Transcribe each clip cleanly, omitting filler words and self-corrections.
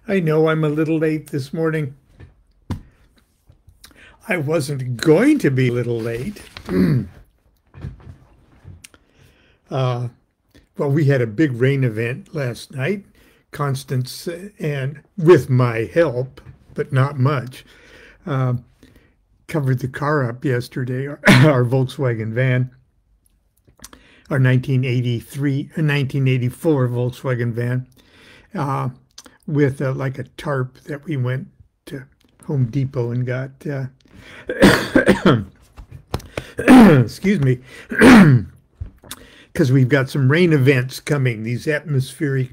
I know I'm a little late this morning. I wasn't going to be a little late. Uh, well, we had a big rain event last night. Constance and with my help, but not much, uh, covered the car up yesterday, our Volkswagen van, our 1983, 1984 Volkswagen van, uh, with like a tarp that we went to Home Depot and got. Excuse me, because we've got some rain events coming, these atmospheric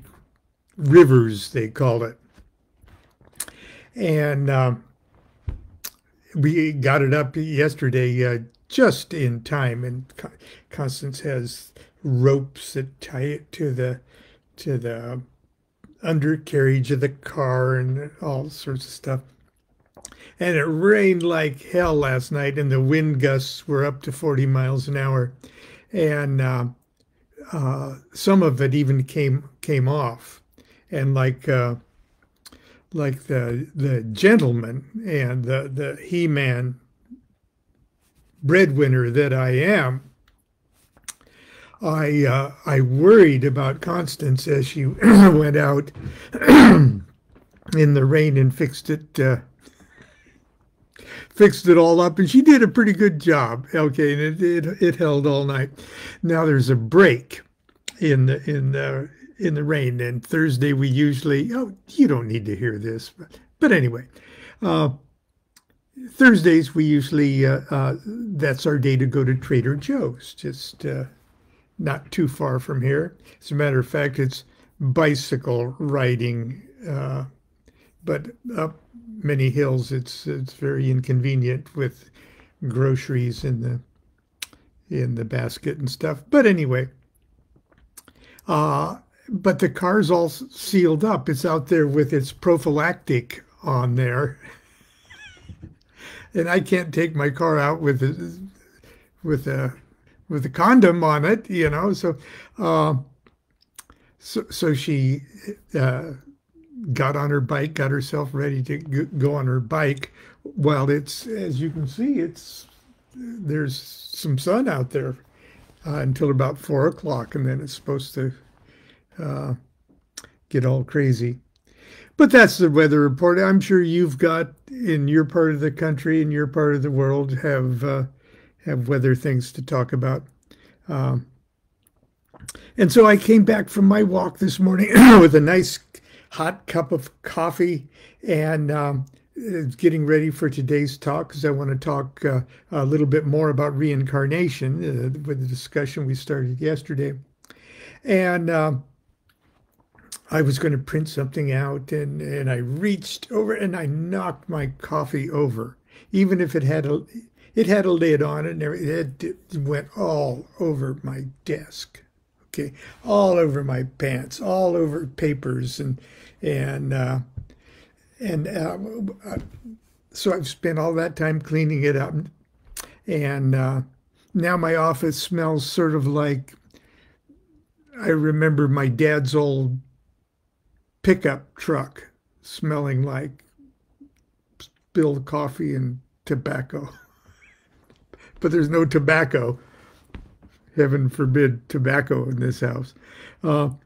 rivers, they call it. And we got it up yesterday just in time. And Constance has ropes that tie it to the undercarriage of the car and all sorts of stuff. And it rained like hell last night, and the wind gusts were up to 40 miles an hour. And some of it even came off. And like the gentleman and the he-man breadwinner that I am, I worried about Constance as she went out in the rain and fixed it all up, and she did a pretty good job. Okay, and it held all night. Now there's a break in the rain, and Thursday we usually, oh, you don't need to hear this, but anyway, Thursdays we usually that's our day to go to Trader Joe's, just not too far from here. As a matter of fact, it's bicycle riding, but up many hills. It's very inconvenient with groceries in the basket and stuff. But anyway, but the car's all sealed up. It's out there with its prophylactic on there, and I can't take my car out with a condom on it, you know. So she got on her bike, got herself ready to go on her bike. While it's, as you can see, there's some sun out there until about 4 o'clock, and then it's supposed to get all crazy. But that's the weather report. I'm sure you've got, in your part of the country, in your part of the world, have weather things to talk about. And so I came back from my walk this morning with a nice hot cup of coffee and getting ready for today's talk, because I want to talk a little bit more about reincarnation with the discussion we started yesterday. And I was going to print something out, and I reached over and I knocked my coffee over, even if it had a lid on it and everything. It went all over my desk, okay, all over my pants, all over papers, and so I've spent all that time cleaning it up, and now my office smells sort of like, I remember my dad's old pickup truck smelling like spilled coffee and tobacco. But there's no tobacco. Heaven forbid tobacco in this house. But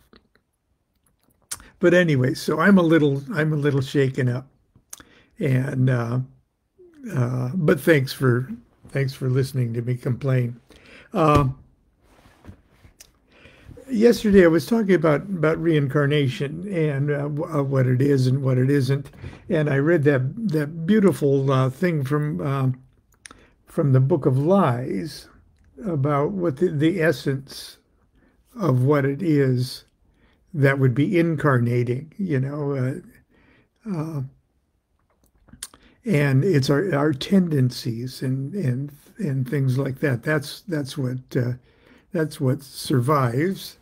anyway, so I'm a little shaken up, and but thanks for listening to me complain. Yesterday I was talking about reincarnation and what it is and what it isn't, and I read that beautiful thing from the Book of Lies about what the essence of what it is that would be incarnating, you know, and it's our tendencies and things like that. That's what survives.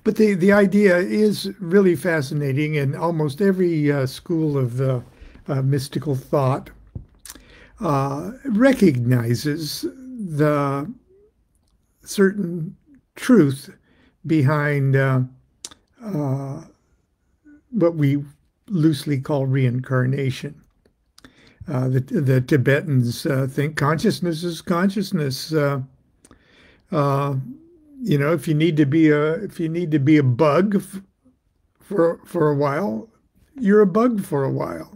But the idea is really fascinating, and almost every school of mystical thought recognizes the certain truth behind what we loosely call reincarnation. The Tibetans think consciousness is consciousness. You know, if you need to be a bug for a while, you're a bug for a while.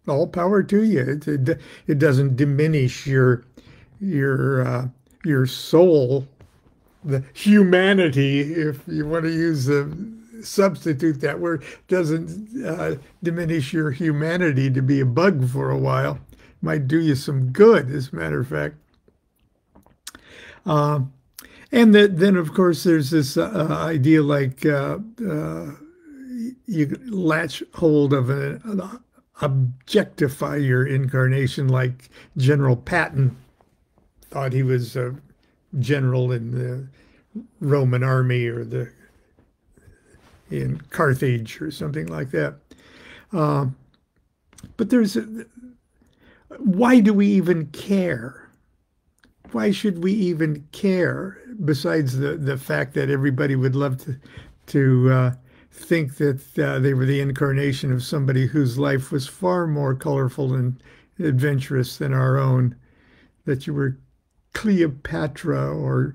All power to you. It doesn't diminish your soul, the humanity, if you want to use substitute that word, doesn't diminish your humanity to be a bug for a while. Might do you some good, as a matter of fact. And then, of course, there's this idea like you latch hold of an objectify your incarnation, like General Patton thought he was a general in the Roman army or in Carthage or something like that. But why do we even care? Why should we even care? Besides the fact that everybody would love to think that they were the incarnation of somebody whose life was far more colorful and adventurous than our own, that you were Cleopatra or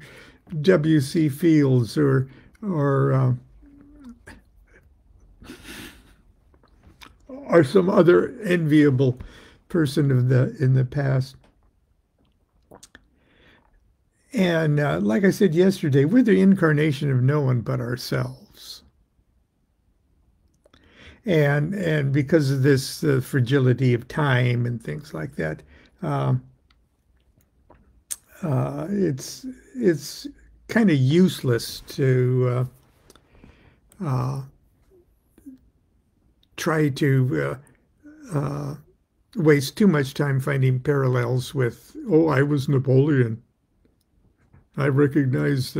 W.C. Fields or some other enviable person in the past. And like I said yesterday, we're the incarnation of no one but ourselves. And because of this fragility of time and things like that, it's kind of useless to try to waste too much time finding parallels with, oh, I was Napoleon. I recognize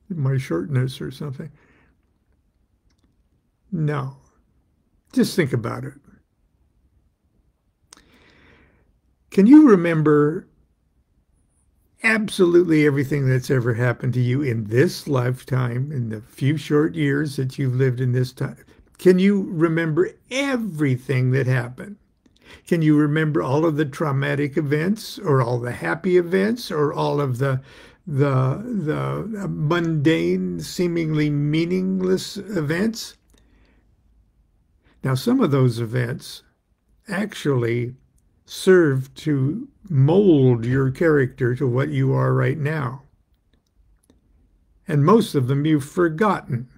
my shortness or something. No. Just think about it. Can you remember absolutely everything that's ever happened to you in this lifetime, in the few short years that you've lived in this time? Can you remember everything that happened? Can you remember all of the traumatic events or all the happy events or all of the mundane, seemingly meaningless events? Now, some of those events actually serve to mold your character to what you are right now. And most of them you've forgotten.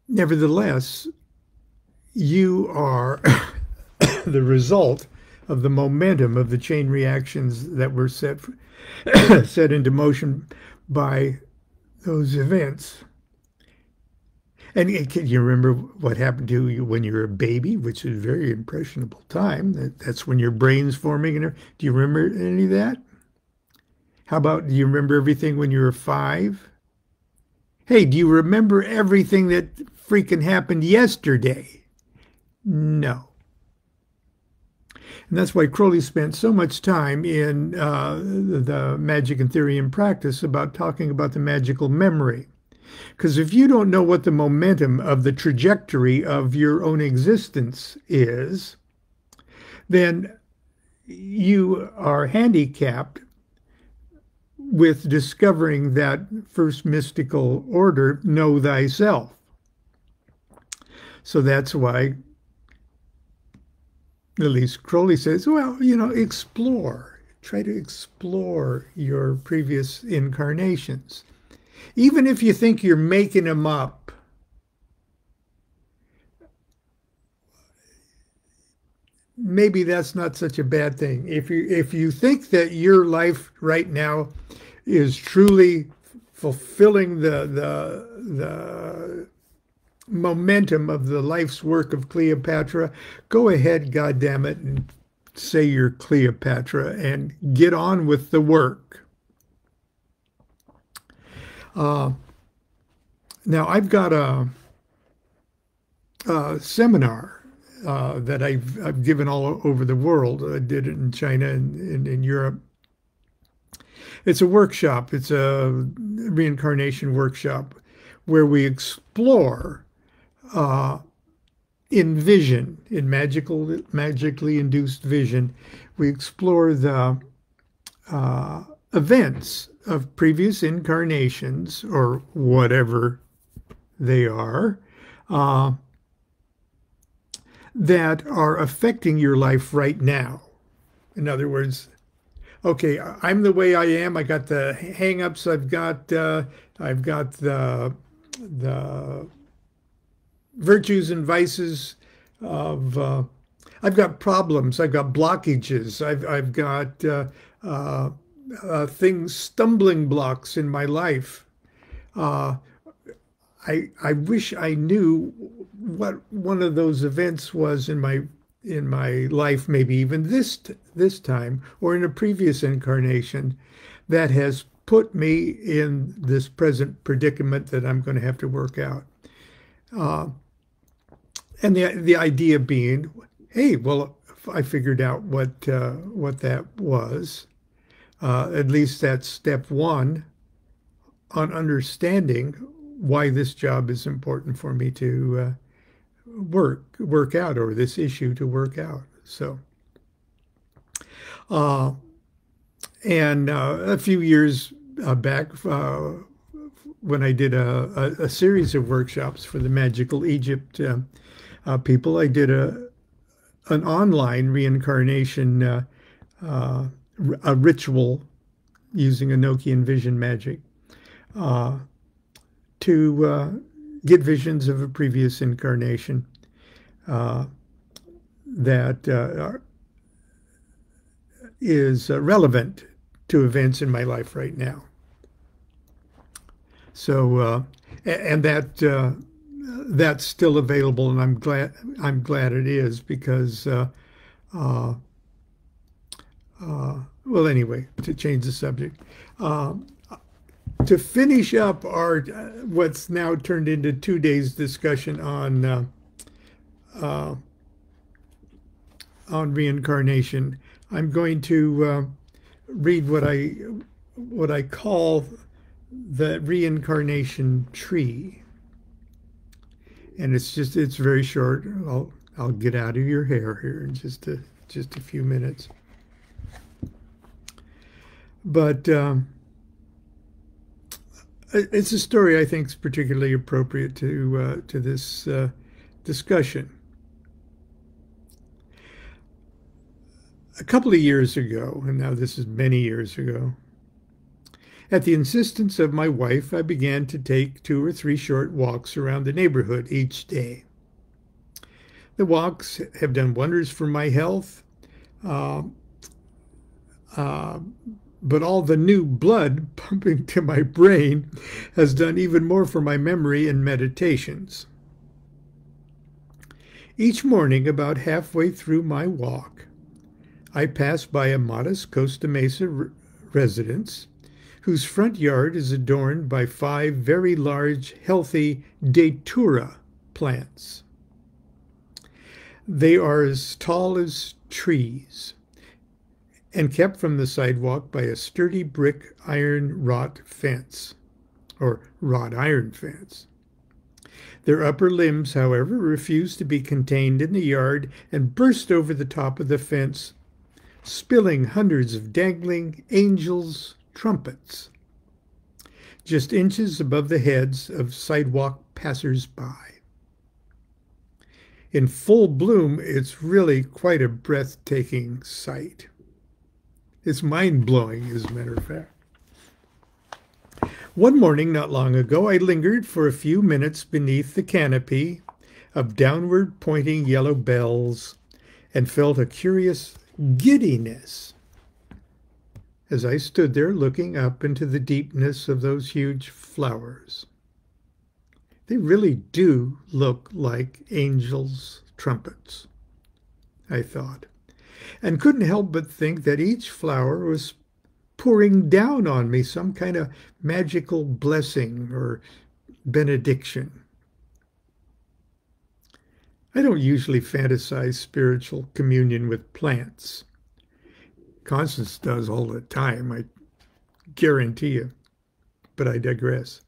Nevertheless, you are the result of the momentum of the chain reactions that were set into motion by those events. And can you remember what happened to you when you were a baby, which is a very impressionable time? That's when your brain's forming. Do you remember any of that? How about, do you remember everything when you were 5? Hey, do you remember everything that freaking happened yesterday? No. And that's why Crowley spent so much time in the Magic and Theory and Practice about talking about the magical memory. Because if you don't know what the momentum of the trajectory of your own existence is, then you are handicapped with discovering that first mystical order, know thyself. So that's why, at least Crowley says, well, you know, explore. Try to explore your previous incarnations. Even if you think you're making them up, maybe that's not such a bad thing. If you think that your life right now is truly fulfilling the momentum of the life's work of Cleopatra, go ahead, goddammit, and say you're Cleopatra and get on with the work. Now, I've got a seminar that I've given all over the world. I did it in China and in Europe. It's a workshop. It's a reincarnation workshop where we explore uh, in vision, in magically induced vision, we explore the uh, events of previous incarnations or whatever they are uh, that are affecting your life right now. In other words, okay, I'm the way I am. I got the hang-ups. I've got the virtues and vices of I've got problems. I've got blockages. I've got uh, things, stumbling blocks in my life. Uh, I wish I knew what one of those events was in my life, maybe even this time or in a previous incarnation, that has put me in this present predicament that I'm going to have to work out. Uh, and the idea being, hey, well, I figured out what that was. At least that's step one on understanding why this job is important for me to work out, or this issue to work out. So, uh, and a few years back, when I did a series of workshops for the Magical Egypt people, I did an online reincarnation a ritual using Enochian vision magic to get visions of a previous incarnation that is relevant to events in my life right now. So, and that's still available, and I'm glad it is, because well, anyway, to change the subject, to finish up our what's now turned into 2 days discussion on reincarnation, I'm going to read what I call the reincarnation tree, and it's very short. I'll get out of your hair here in just a few minutes, but it's a story I think is particularly appropriate to this discussion. A couple of years ago, and now this is many years ago, at the insistence of my wife, I began to take 2 or 3 short walks around the neighborhood each day. The walks have done wonders for my health, but all the new blood pumping to my brain has done even more for my memory and meditations. Each morning, about halfway through my walk, I pass by a modest Costa Mesa residence whose front yard is adorned by 5 very large, healthy datura plants. They are as tall as trees and kept from the sidewalk by a sturdy brick iron wrought fence, or wrought iron fence. Their upper limbs, however, refuse to be contained in the yard and burst over the top of the fence, spilling hundreds of dangling angels' trumpets, just inches above the heads of sidewalk passers-by. In full bloom, it's really quite a breathtaking sight. It's mind-blowing, as a matter of fact. One morning not long ago, I lingered for a few minutes beneath the canopy of downward-pointing yellow bells and felt a curious giddiness as I stood there looking up into the deepness of those huge flowers. They really do look like angels' trumpets, I thought, and couldn't help but think that each flower was pouring down on me some kind of magical blessing or benediction. I don't usually fantasize spiritual communion with plants. Constance does all the time. I guarantee you, but I digress.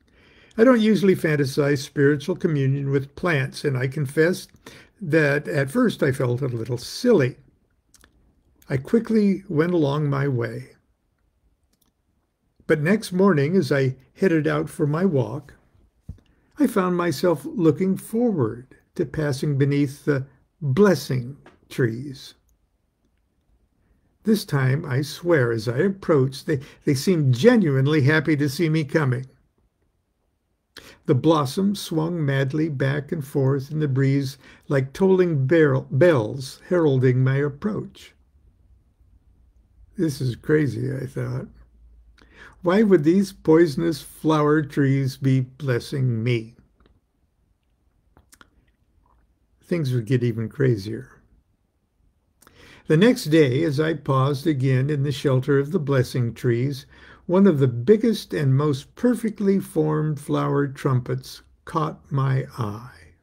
I don't usually fantasize spiritual communion with plants, and I confess that at first I felt a little silly. I quickly went along my way. But next morning, as I headed out for my walk, I found myself looking forward to passing beneath the blessing trees. This time, I swear, as I approached, they seemed genuinely happy to see me coming. The blossoms swung madly back and forth in the breeze like tolling bells heralding my approach. This is crazy, I thought. Why would these poisonous flower trees be blessing me? Things would get even crazier. The next day, as I paused again in the shelter of the blessing trees, one of the biggest and most perfectly formed flowered trumpets caught my eye.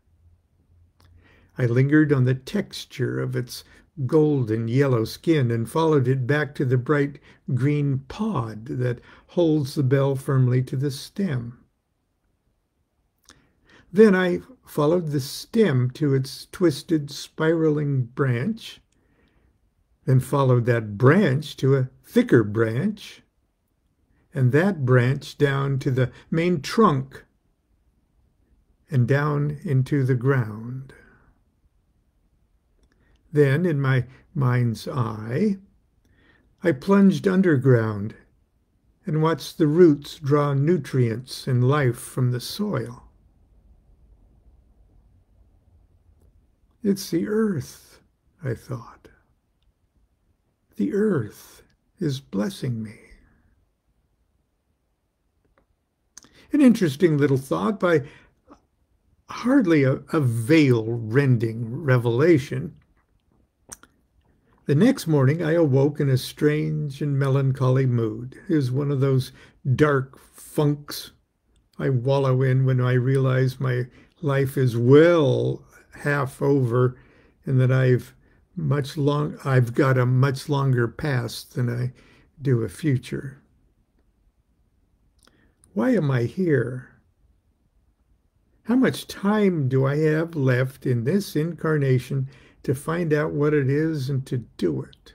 I lingered on the texture of its golden yellow skin and followed it back to the bright green pod that holds the bell firmly to the stem. Then I followed the stem to its twisted, spiraling branch, then followed that branch to a thicker branch, and that branch down to the main trunk and down into the ground. Then, in my mind's eye, I plunged underground and watched the roots draw nutrients and life from the soil. It's the earth, I thought. The earth is blessing me. An interesting little thought by hardly a veil-rending revelation. The next morning I awoke in a strange and melancholy mood. It was one of those dark funks I wallow in when I realize my life is well half over and that I've got a much longer past than I do a future. Why am I here? How much time do I have left in this incarnation to find out what it is and to do it?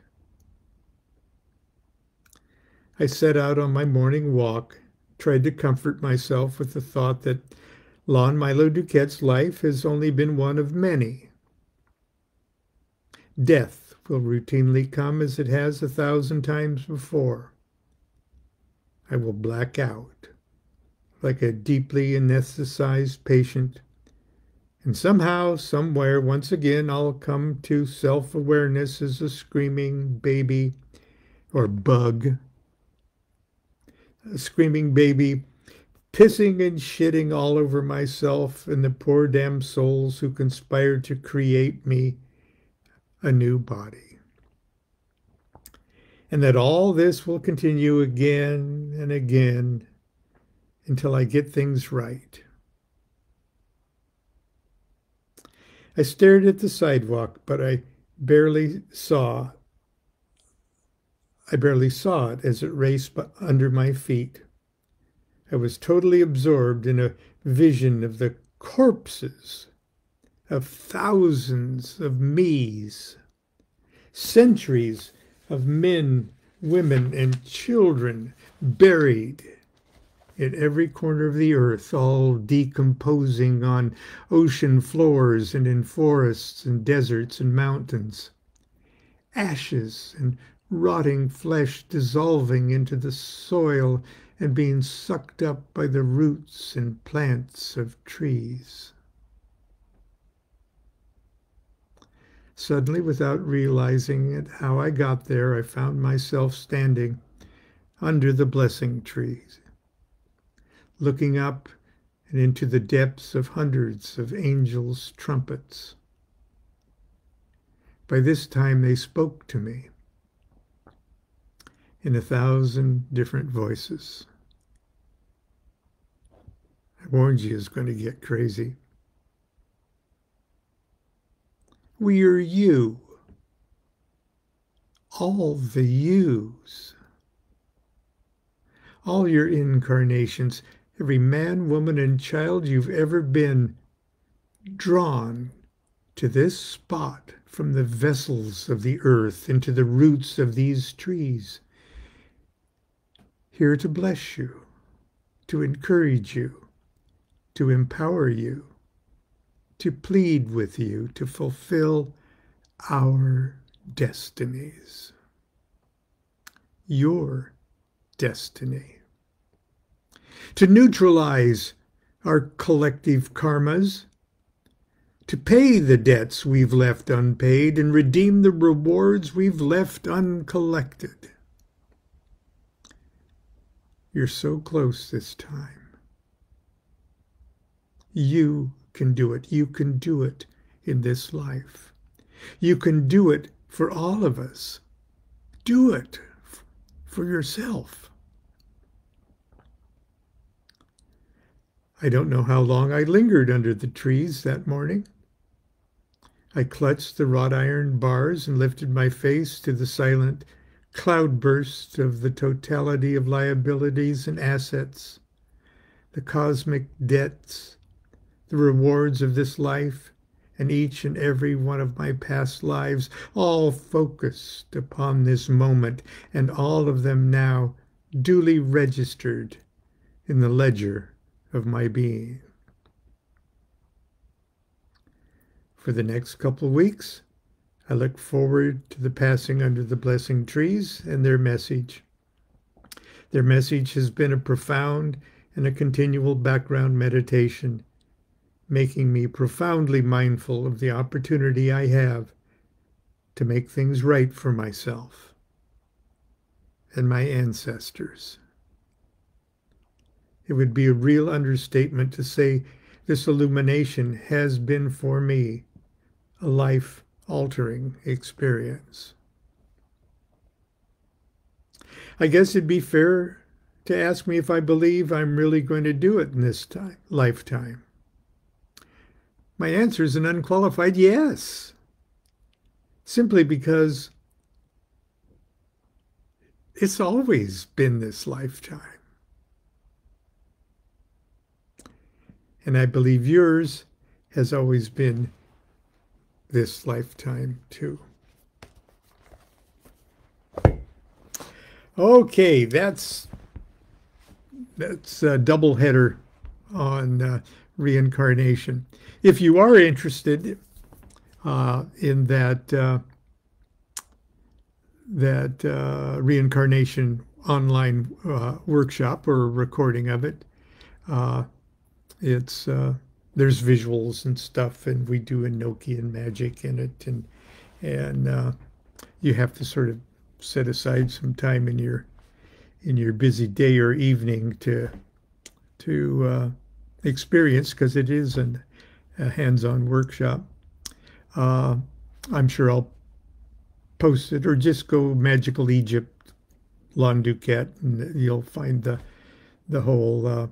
I set out on my morning walk, tried to comfort myself with the thought that Lon Milo DuQuette's life has only been one of many. Death will routinely come as it has 1,000 times before. I will black out like a deeply anesthetized patient, and somehow, somewhere, once again, I'll come to self-awareness as a screaming baby or bug. A screaming baby, pissing and shitting all over myself and the poor damn souls who conspired to create me a new body. And that all this will continue again and again until I get things right. I stared at the sidewalk, but I barely saw it as it raced under my feet. I was totally absorbed in a vision of the corpses of thousands of me's, centuries of men, women, and children buried in every corner of the earth, all decomposing on ocean floors and in forests and deserts and mountains. Ashes and rotting flesh dissolving into the soil and being sucked up by the roots and plants of trees. Suddenly, without realizing it, how I got there, I found myself standing under the blessing trees, looking up and into the depths of hundreds of angels' trumpets. By this time, they spoke to me in 1,000 different voices. I warned you it's going to get crazy. We are you, all the yous. all your incarnations, every man, woman, and child you've ever been, drawn to this spot from the vessels of the earth into the roots of these trees, here to bless you, to encourage you, to empower you, to plead with you to fulfill our destinies, your destiny, to neutralize our collective karmas, to pay the debts we've left unpaid and redeem the rewards we've left uncollected. You're so close this time. You can do it. You can do it in this life. You can do it for all of us. Do it for yourself. I don't know how long I lingered under the trees that morning. I clutched the wrought iron bars and lifted my face to the silent cloudburst of the totality of liabilities and assets, the cosmic debts, the rewards of this life, and each and every one of my past lives, all focused upon this moment, and all of them now duly registered in the ledger of my being. For the next couple of weeks, I look forward to the passing under the blessing trees and their message. Their message has been a profound and a continual background meditation, making me profoundly mindful of the opportunity I have to make things right for myself and my ancestors. It would be a real understatement to say this illumination has been for me a life-altering experience. I guess it'd be fair to ask me if I believe I'm really going to do it in this lifetime. My answer is an unqualified yes, simply because it's always been this lifetime. And I believe yours has always been this lifetime too. Okay, that's a double header on reincarnation. If you are interested in that reincarnation online workshop or recording of it, there's visuals and stuff, and we do Enochian magic in it, and you have to sort of set aside some time in your busy day or evening to experience, because it is a hands-on workshop. I'm sure I'll post it, or just go Magical Egypt, Lon DuQuette, and you'll find the whole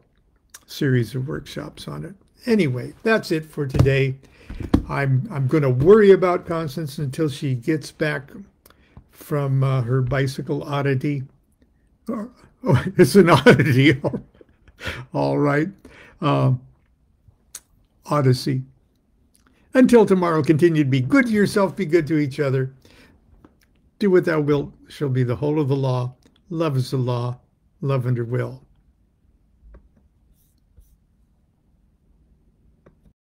series of workshops on it. Anyway, that's it for today. I'm going to worry about Constance until she gets back from her bicycle oddity. Oh, it's an oddity. All right. Odyssey. Until tomorrow, continue to be good to yourself, be good to each other. Do what thou wilt shall be the whole of the law. Love is the law. Love under will.